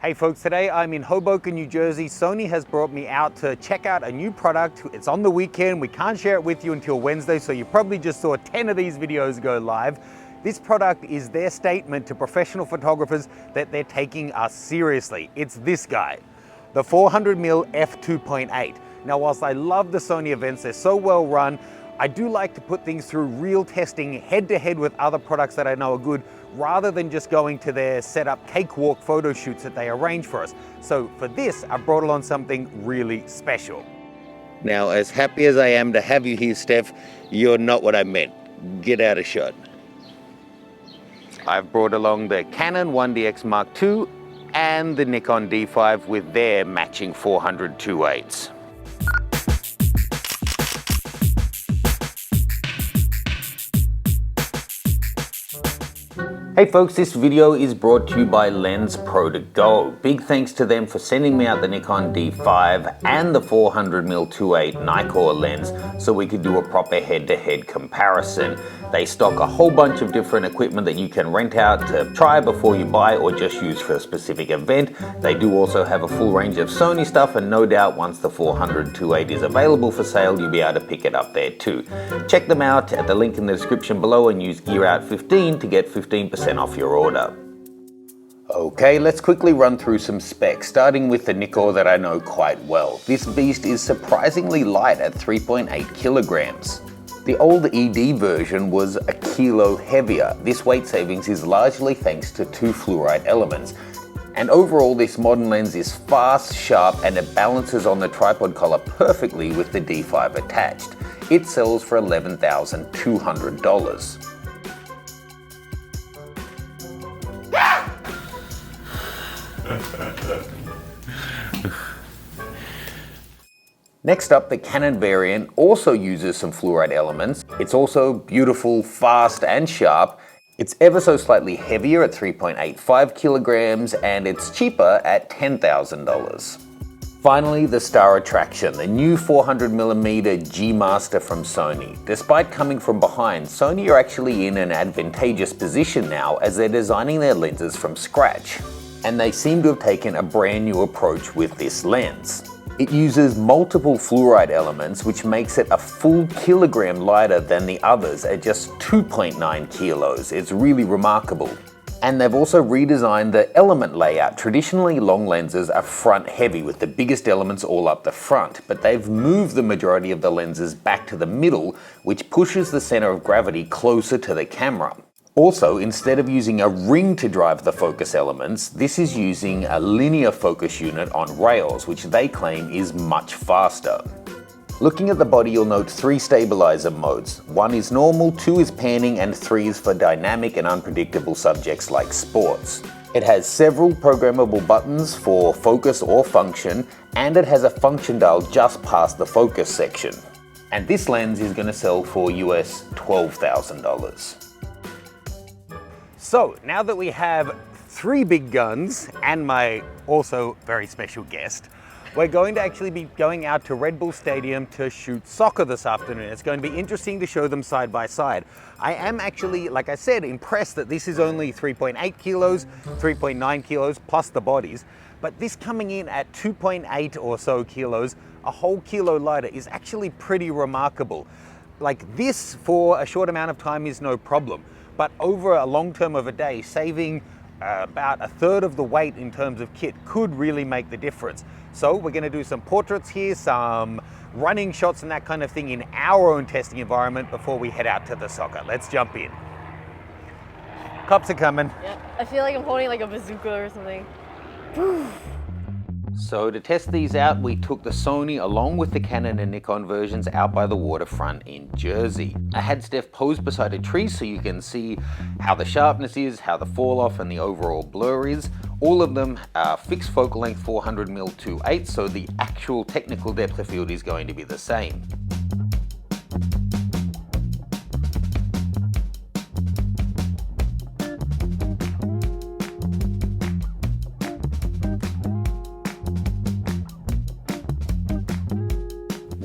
Hey folks, today I'm in Hoboken, New Jersey. Sony has brought me out to check out a new product. It's on the weekend. We can't share it with you until Wednesday, so you probably just saw 10 of these videos go live. This product is their statement to professional photographers that they're taking us seriously. It's this guy, the 400mm f2.8. Now, whilst I love the Sony events, they're so well run, I do like to put things through real testing head to head with other products that I know are good, rather than just going to their setup cakewalk photo shoots that they arrange for us. So for this, I brought along something really special. Now, as happy as I am to have you here, Steph, you're not what I meant. Get out of shot. I've brought along the Canon 1DX Mark II and the Nikon D5 with their matching 400-2.8s. Hey folks, this video is brought to you by Lens Pro to Go. Big thanks to them for sending me out the Nikon D5 and the 400mm 2.8 Nikkor lens so we could do a proper head-to-head comparison. They stock a whole bunch of different equipment that you can rent out to try before you buy or just use for a specific event. They do also have a full range of Sony stuff, and no doubt once the 400-2.8 is available for sale, you'll be able to pick it up there too. Check them out at the link in the description below and use GearOut15 to get 15% off your order. Okay, let's quickly run through some specs, starting with the Nikkor that I know quite well. This beast is surprisingly light at 3.8 kilograms. The old ED version was a kilo heavier. This weight savings is largely thanks to two fluoride elements. And overall, this modern lens is fast, sharp, and it balances on the tripod collar perfectly with the D5 attached. It sells for $11,200. Next up, the Canon variant also uses some fluoride elements. It's also beautiful, fast, and sharp. It's ever so slightly heavier at 3.85 kilograms, and it's cheaper at $10,000. Finally, the star attraction, the new 400mm G Master from Sony. Despite coming from behind, Sony are actually in an advantageous position now as they're designing their lenses from scratch. And they seem to have taken a brand new approach with this lens. It uses multiple fluoride elements, which makes it a full kilogram lighter than the others at just 2.9 kilos. It's really remarkable. And they've also redesigned the element layout. Traditionally, long lenses are front heavy with the biggest elements all up the front, but they've moved the majority of the lenses back to the middle, which pushes the center of gravity closer to the camera. Also, instead of using a ring to drive the focus elements, this is using a linear focus unit on rails, which they claim is much faster. Looking at the body, you'll note 3 stabilizer modes. 1 is normal, 2 is panning, and 3 is for dynamic and unpredictable subjects like sports. It has several programmable buttons for focus or function, and it has a function dial just past the focus section. And this lens is going to sell for US $12,000. So now that we have 3 big guns and my also very special guest, we're going to actually be going out to Red Bull Stadium to shoot soccer this afternoon. It's going to be interesting to show them side by side. I am actually, like I said, impressed that this is only 3.8 kilos, 3.9 kilos plus the bodies, but this coming in at 2.8 or so kilos, a whole kilo lighter, is actually pretty remarkable. Like, this for a short amount of time is no problem. But over a long term of a day, saving about 1/3 of the weight in terms of kit could really make the difference. So we're going to do some portraits here, some running shots and that kind of thing in our own testing environment before we head out to the soccer. Let's jump in. Cops are coming. Yeah, I feel like I'm holding like a bazooka or something. So to test these out, we took the Sony along with the Canon and Nikon versions out by the waterfront in Jersey. I had Steph pose beside a tree so you can see how the sharpness is, how the fall off and the overall blur is. All of them are fixed focal length 400mm 2.8, so the actual technical depth of field is going to be the same.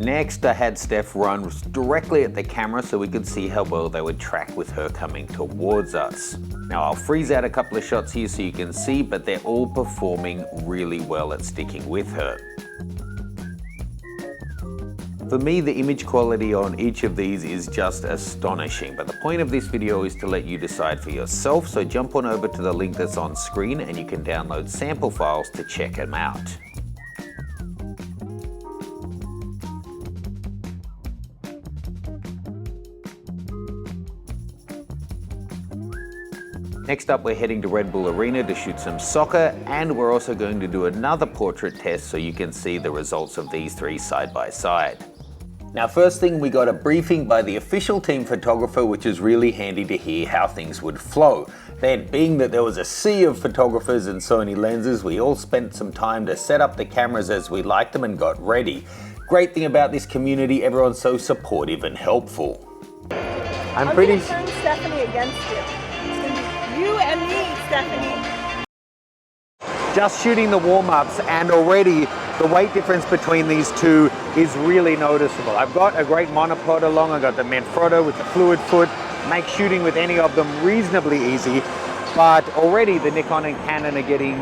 Next, I had Steph run directly at the camera so we could see how well they would track with her coming towards us. Now I'll freeze out a couple of shots here so you can see, but they're all performing really well at sticking with her. For me, the image quality on each of these is just astonishing, but the point of this video is to let you decide for yourself, so jump on over to the link that's on screen and you can download sample files to check them out. Next up, we're heading to Red Bull Arena to shoot some soccer, and we're also going to do another portrait test so you can see the results of these three side by side. Now, first thing, we got a briefing by the official team photographer, which is really handy to hear how things would flow. Then, being that there was a sea of photographers and Sony lenses, we all spent some time to set up the cameras as we liked them and got ready. Great thing about this community, everyone's so supportive and helpful. I'm pretty sure turn Stephanie against you. It's gonna be you and me, Stephanie. Just shooting the warm-ups, and already the weight difference between these two is really noticeable. I've got a great monopod along, I've got the Manfrotto with the fluid foot, makes shooting with any of them reasonably easy, but already the Nikon and Canon are getting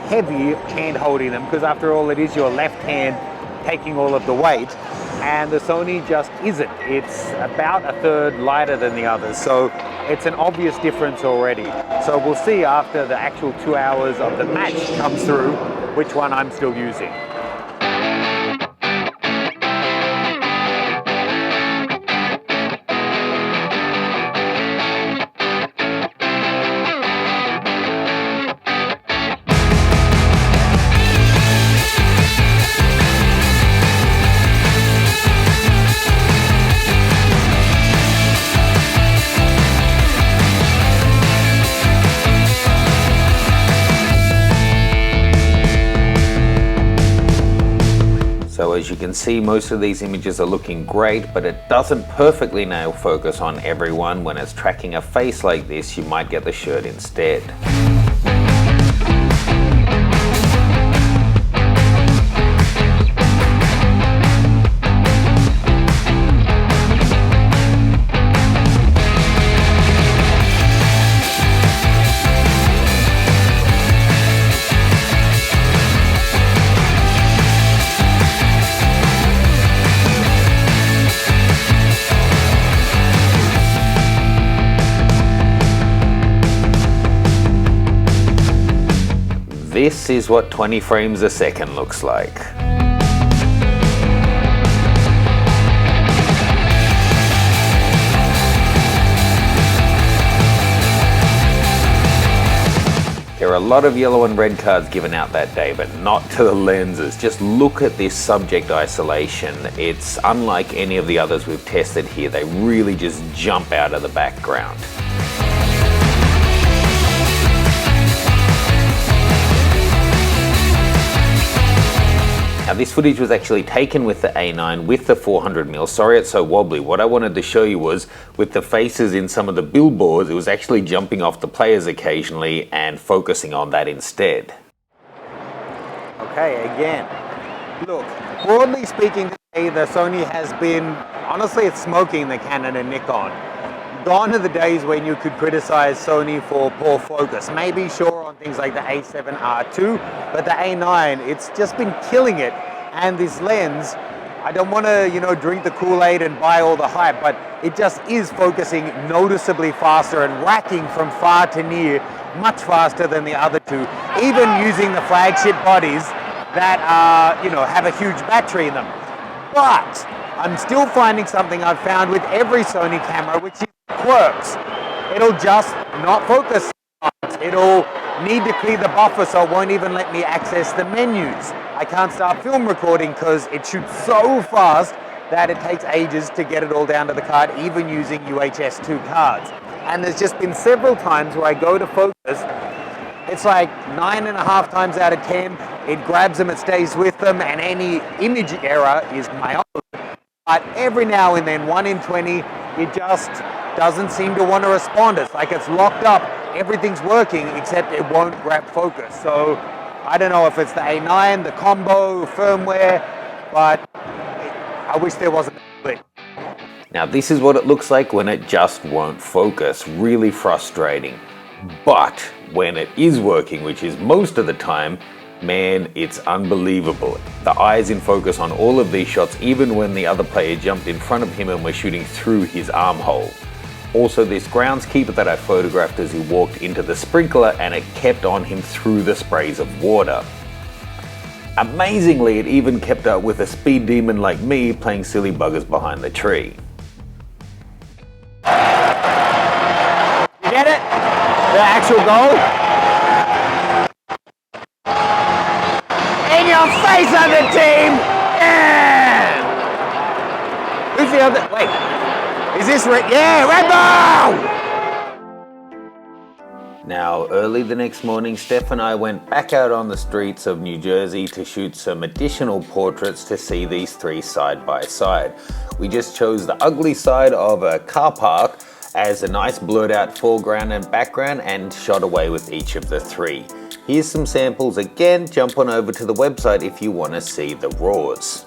heavy hand holding them, because after all it is your left hand taking all of the weight, and the Sony just isn't. It's about a third lighter than the others, so it's an obvious difference already. So we'll see after the actual 2 hours of the match comes through which one I'm still using. So as you can see, most of these images are looking great, but it doesn't perfectly nail focus on everyone. When it's tracking a face like this, you might get the shirt instead. This is what 20 frames a second looks like. There are a lot of yellow and red cards given out that day, but not to the lenses. Just look at this subject isolation. It's unlike any of the others we've tested here. They really just jump out of the background. Now this footage was actually taken with the A9 with the 400mm. Sorry it's so wobbly. What I wanted to show you was with the faces in some of the billboards, it was actually jumping off the players occasionally and focusing on that instead. Okay, again, look, broadly speaking today, the Sony has been, honestly it's smoking the Canon and Nikon. Gone are the days when you could criticize Sony for poor focus. Maybe sure on things like the A7R2, but the A9, it's just been killing it. And this lens, I don't want to, drink the Kool-Aid and buy all the hype, but it just is focusing noticeably faster and racking from far to near much faster than the other two, even using the flagship bodies that are, have a huge battery in them. But I'm still finding something I've found with every Sony camera, which is quirks. It'll just not focus. It'll need to clear the buffer, so it won't even let me access the menus. I can't start film recording because it shoots so fast that it takes ages to get it all down to the card, even using UHS 2 cards. And there's just been several times where I go to focus, it's like 9.5 times out of 10, it grabs them, it stays with them, and any image error is my own. But every now and then, 1 in 20, it just doesn't seem to want to respond. It's like it's locked up, everything's working, except it won't grab focus. So I don't know if it's the A9, the combo, firmware, but I wish there wasn't a split. Now this is what it looks like when it just won't focus. Really frustrating. But when it is working, which is most of the time, man, it's unbelievable. The eye's in focus on all of these shots, even when the other player jumped in front of him and we're shooting through his armhole. Also, this groundskeeper that I photographed as he walked into the sprinkler, and it kept on him through the sprays of water. Amazingly, it even kept up with a speed demon like me playing silly buggers behind the tree. You get it? The actual goal? In your face, other team! Yeah! Who's the other? Wait. Is this Red? Yeah, Red Bull! Now, early the next morning, Steph and I went back out on the streets of New Jersey to shoot some additional portraits to see these three side by side. We just chose the ugly side of a car park as a nice blurred out foreground and background and shot away with each of the three. Here's some samples again. Jump on over to the website if you want to see the raws.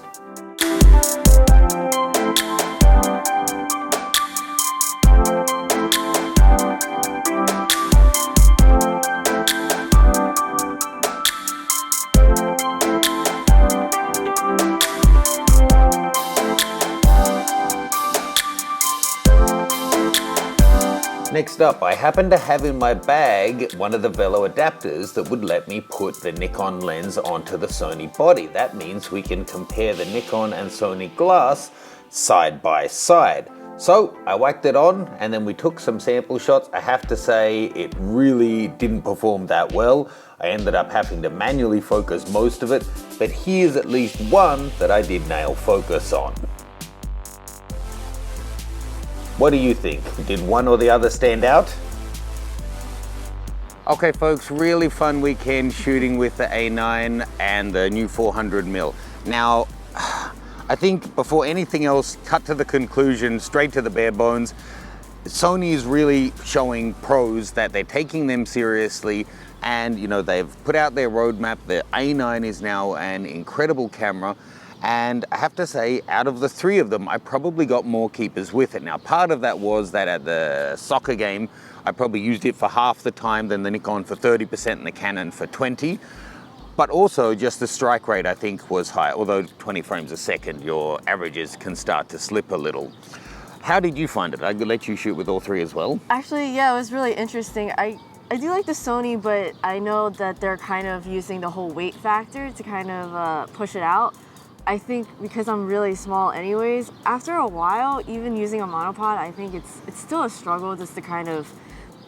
Next up, I happen to have in my bag one of the Velo adapters that would let me put the Nikon lens onto the Sony body. That means we can compare the Nikon and Sony glass side by side. So I whacked it on and then we took some sample shots. I have to say it really didn't perform that well. I ended up having to manually focus most of it, but here's at least one that I did nail focus on. What do you think? Did one or the other stand out? Okay folks, really fun weekend shooting with the A9 and the new 400mm. Now, I think before anything else, cut to the conclusion, straight to the bare bones. Sony is really showing pros that they're taking them seriously, and you know, they've put out their roadmap. The A9 is now an incredible camera. And I have to say, out of the three of them, I probably got more keepers with it. Now, part of that was that at the soccer game, I probably used it for half the time than the Nikon for 30% and the Canon for 20. But also just the strike rate, I think, was high. Although 20 frames a second, your averages can start to slip a little. How did you find it? I could let you shoot with all three as well. Actually, yeah, it was really interesting. I do like the Sony, but I know that they're kind of using the whole weight factor to kind of push it out. I think because I'm really small anyways, after a while, even using a monopod, I think it's still a struggle just to kind of,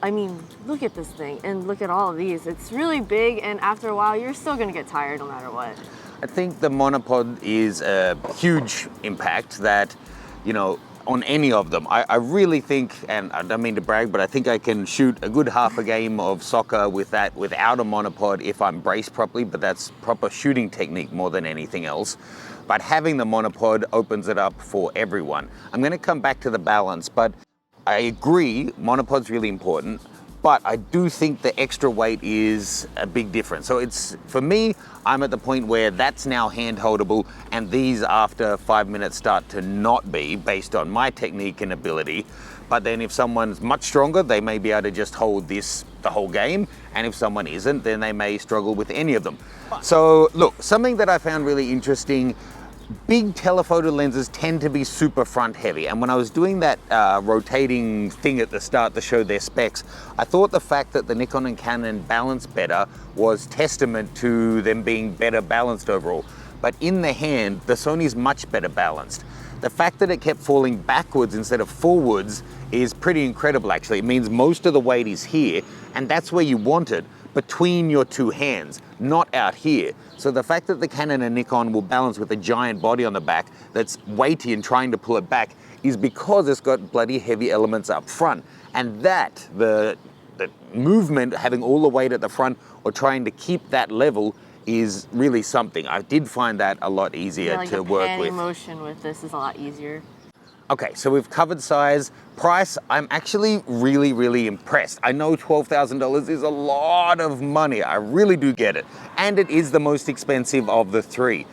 I mean, look at this thing and look at all of these. It's really big, and after a while, you're still gonna get tired no matter what. I think the monopod is a huge impact that, you know, on any of them. I really think, and I don't mean to brag, but I think I can shoot a good half a game of soccer with that without a monopod if I'm braced properly, but that's proper shooting technique more than anything else. But having the monopod opens it up for everyone. I'm gonna come back to the balance, but I agree, monopod's really important, but I do think the extra weight is a big difference. So it's, for me, I'm at the point where that's now handholdable, and these after 5 minutes start to not be, based on my technique and ability. But then if someone's much stronger, they may be able to just hold this the whole game. And if someone isn't, then they may struggle with any of them. So look, something that I found really interesting, big telephoto lenses tend to be super front heavy. And when I was doing that rotating thing at the start to show their specs, I thought the fact that the Nikon and Canon balance better was testament to them being better balanced overall. But in the hand, the Sony's much better balanced. The fact that it kept falling backwards instead of forwards is pretty incredible actually. It means most of the weight is here, and that's where you want it, between your two hands, not out here. So the fact that the Canon and Nikon will balance with a giant body on the back that's weighty and trying to pull it back is because it's got bloody heavy elements up front. And that, the movement, having all the weight at the front or trying to keep that level is really something. I did find that a lot easier to work with. The motion with this is a lot easier. Okay, so we've covered size. Price, I'm actually really, really impressed. I know $12,000 is a lot of money. I really do get it. And it is the most expensive of the three.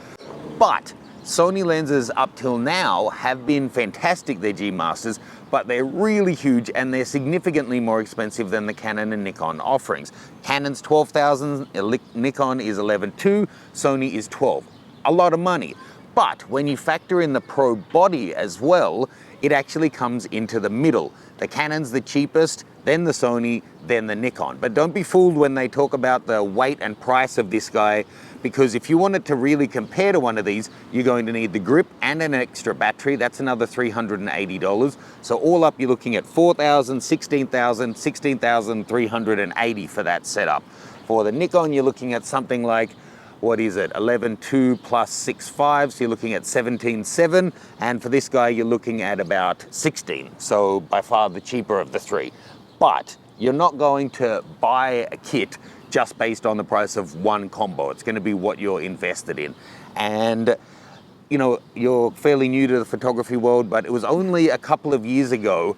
But Sony lenses up till now have been fantastic, they're G Masters, but they're really huge and they're significantly more expensive than the Canon and Nikon offerings. Canon's 12,000, Nikon is 11.2, Sony is 12. A lot of money. But when you factor in the probe body as well, it actually comes into the middle. The Canon's the cheapest, then the Sony, then the Nikon. But don't be fooled when they talk about the weight and price of this guy, because if you wanted to really compare to one of these, you're going to need the grip and an extra battery. That's another $380. So all up, you're looking at $4,000, $16,000, $16,380 for that setup. For the Nikon, you're looking at something like, what is it, 11.2 plus 6.5, so you're looking at 17.7, and for this guy you're looking at about 16, so by far the cheaper of the three. But you're not going to buy a kit just based on the price of one combo. It's going to be what you're invested in. And you know, you're fairly new to the photography world, but it was only a couple of years ago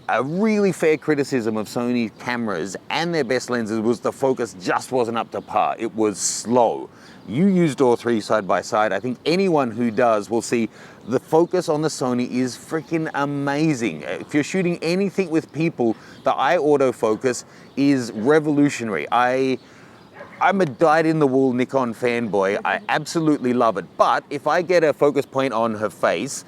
a really fair criticism of Sony cameras and their best lenses was the focus just wasn't up to par. It was slow. You used all three side by side. I think anyone who does will see the focus on the Sony is freaking amazing. If you're shooting anything with people, the eye autofocus is revolutionary. I'm a dyed-in-the-wool Nikon fanboy. I absolutely love it. But if I get a focus point on her face,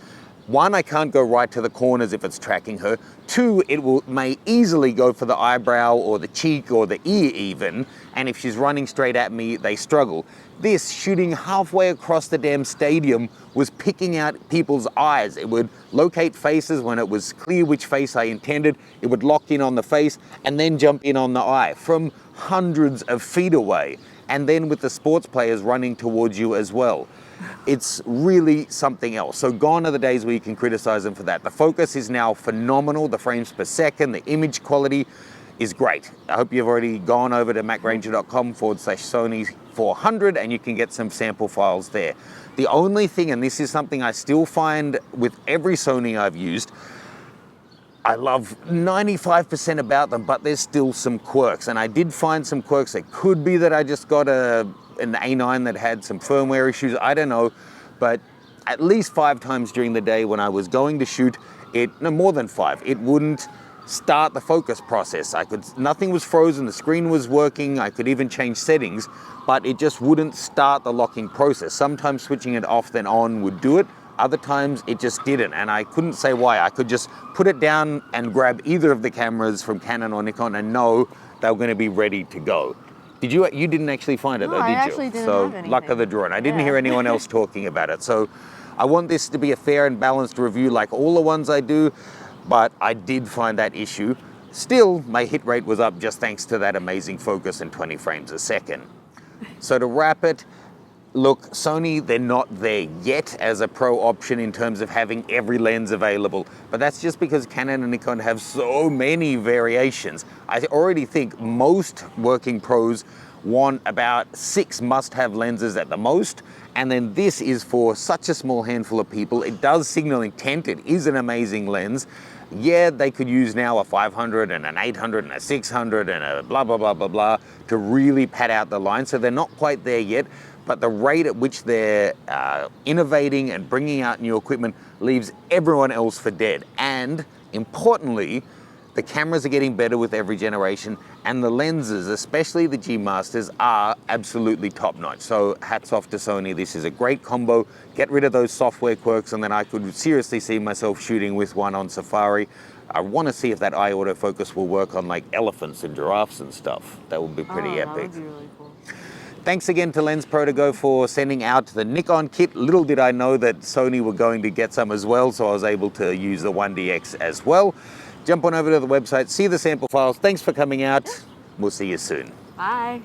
one, I can't go right to the corners if it's tracking her. Two, may easily go for the eyebrow or the cheek or the ear even. And if she's running straight at me, they struggle. This, shooting halfway across the damn stadium, was picking out people's eyes. It would locate faces when it was clear which face I intended. It would lock in on the face and then jump in on the eye from hundreds of feet away. And then with the sports players running towards you as well. It's really something else. So gone are the days where you can criticize them for that. The focus is now phenomenal. The frames per second, the image quality is great. I hope you've already gone over to macranger.com/Sony 400 and you can get some sample files there. The only thing, and this is something I still find with every Sony I've used, I love 95% about them, but there's still some quirks. And I did find some quirks. It could be that I just got an A9 that had some firmware issues, I don't know. But at least 5 times during the day when I was going to shoot, no, more than 5, it wouldn't start the focus process. Nothing was frozen, the screen was working, I could even change settings, but it just wouldn't start the locking process. Sometimes switching it off then on would do it. Other times it just didn't, and I couldn't say why. I could just put it down and grab either of the cameras from Canon or Nikon and know they were going to be ready to go. You didn't actually find it though, did you? I actually didn't so have anything. Luck of the draw, and I didn't hear anyone else talking about it. So I want this to be a fair and balanced review like all the ones I do, but I did find that issue. Still, my hit rate was up just thanks to that amazing focus and 20 frames a second. So to wrap it, look, Sony, they're not there yet as a pro option in terms of having every lens available, but that's just because Canon and Nikon have so many variations. I already think most working pros want about 6 must-have lenses at the most, and then this is for such a small handful of people. It does signal intent, it is an amazing lens. Yeah, they could use now a 500 and an 800 and a 600 and a blah, blah, blah, blah, blah to really pad out the line, so they're not quite there yet. But the rate at which they're innovating and bringing out new equipment leaves everyone else for dead. And importantly, the cameras are getting better with every generation, and the lenses, especially the G Masters, are absolutely top notch. So hats off to Sony. This is a great combo. Get rid of those software quirks, and then I could seriously see myself shooting with one on Safari. I want to see if that eye autofocus will work on like elephants and giraffes and stuff. That would be pretty epic. That would be really cool. Thanks again to Lens Pro to Go for sending out the Nikon kit. Little did I know that Sony were going to get some as well, so I was able to use the 1DX as well. Jump on over to the website, see the sample files. Thanks for coming out. We'll see you soon. Bye.